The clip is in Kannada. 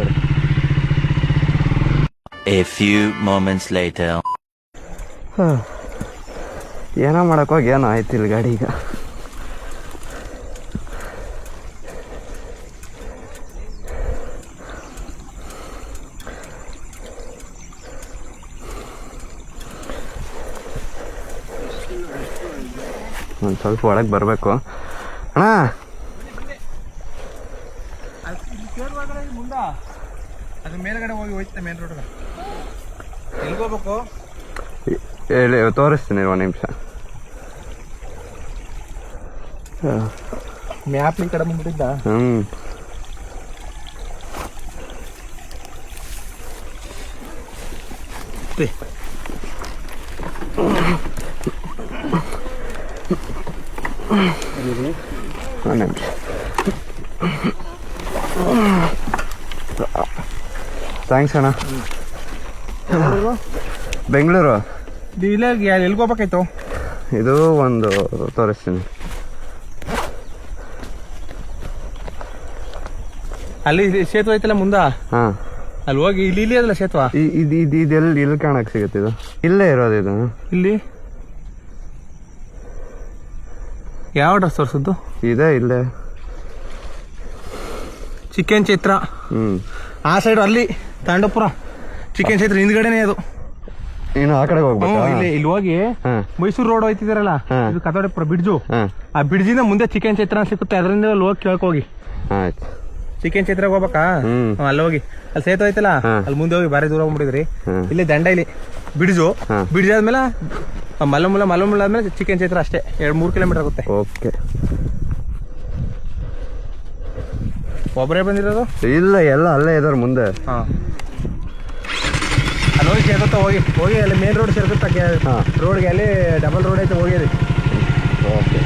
ಕಡೆ. A few moments later. ಏನೋ ಮಾಡೋಕ್ಕೋಗಿ ಏನೋ ಆಯ್ತಿಲ್ಲ ಗಾಡಿ ಈಗ. ಒಂದು ಸ್ವಲ್ಪ ಒಳಗೆ ಬರಬೇಕು ಅಣ್ಣ. ಅದು ಮೇಲ್ಗಡೆ ಹೋಗಿ ಹೋಯ್ತೆ ಮೇನ್ ರೋಡ್ಗೆ. ಎಲ್ಲಿಗೆ ಹೋಗ್ಬೇಕು ಹೇಳಿ, ತೋರಿಸ್ತೀನಿ ಒಂದು ನಿಮಿಷ. ಮ್ಯಾಪ್ ಈ ಕಡೆ ಬಂದ್ಬಿಟ್ಟಿದ್ದ. ಒಂದು ನಿಮಿಷ. ಥ್ಯಾಂಕ್ಸ್ ಅಣ್ಣ. ಬೆಂಗಳೂರು. ಇಲ್ಲ ಎಲ್ಲಿಗೆ ಹೋಗ್ಬೇಕಾಯ್ತು? ಇದು ಒಂದು ತೋರಿಸ್ತೀನಿ. ಅಲ್ಲಿ ಸೇತುವೆ ಐತಲ್ಲ ಮುಂದ, ಹಾಂ ಅಲ್ಲಿ ಹೋಗಿ ಇಲ್ಲಿ ಅದಲ್ಲ ಸೇತುವೆ. ಇದೆಲ್ಲಿ ಇಲ್ಲಿ ಕಾಣಕ್ಕೆ ಸಿಗುತ್ತೆ? ಇದು ಇಲ್ಲೇ ಇರೋದು. ಇದು ಇಲ್ಲಿ ಯಾವ ಡ್ರೆಸ್ ತೋರಿಸಿದ್ದು? ಇದೆ ಇಲ್ಲೇ ಚಿಕನ್ ಚೈತ್ರ. ಆ ಸೈಡ್ ಅಲ್ಲಿ ತಾಂಡಪುರ ಚಿಕನ್ ಚೈತ್ರ ಹಿಂದ್ಗಡೆನೆ ಅದು. ಇನ್ನು ಆ ಕಡೆ ಹೋಗ್ಬೇಕು. ಇಲ್ಲಿ ಹೋಗಿ ಮೈಸೂರು ರೋಡ್ ಹೋಯ್ತಿದಾರಲ್ಲ, ಇದು ಕತ್ತೋಡಪುರ ಬ್ರಿಡ್ಜು. ಆ ಬ್ರಿಡ್ಜಿಂದ ಮುಂದೆ ಚಿಕನ್ ಚೈತ್ರ ಸಿಗುತ್ತೆ, ಅದರಿಂದ ಅಲ್ಲಿ ಹೋಗಿ ಕೇಳ್ಕೋಗಿ. ಆಯ್ತು. ಚಿಕನ್ ಚೈತ್ರ ಹೋಗ್ಬೇಕಾ? ಅಲ್ಲಿ ಹೋಗಿ ಅಲ್ಲಿ ಸೇತು ಐತಲ್ಲ, ಅಲ್ಲಿ ಮುಂದೆ ಹೋಗಿ ಬಾರಿ ದೂರ ಹೋಗ್ಬಿಟ್ಟಿದ್ರಿ. ಇಲ್ಲಿ ದಂಡ, ಇಲ್ಲಿ ಬ್ರಿಡ್ಜು. ಬ್ರಿಡ್ಜ್ ಆದ್ಮೇಲೆ ಮಲ್ಲಮುಲ್ಲ ಆದ್ಮೇಲೆ ಚಿಕನ್ ಚೈತ್ರ ಅಷ್ಟೇ. 2-3 ಕಿಲೋಮೀಟರ್ ಆಗುತ್ತೆ. ಓಕೆ. ಒಬ್ಬರೇ ಬಂದಿರೋದು? ಇಲ್ಲ, ಎಲ್ಲ ಅಲ್ಲೇ ಇದಾರೆ ಮುಂದೆ. ಅಲ್ಲಿ ಹೋಗಿ ಸೇರುತ್ತಾ, ಹೋಗಿ ಅಲ್ಲಿ ಮೇನ್ ರೋಡ್ ಸೇರುತ್ತಾ ರೋಡ್ಗೆ. ಅಲ್ಲಿ ಡಬಲ್ ರೋಡ್ ಐತೆ, ಹೋಗಿ. ಓಕೆ.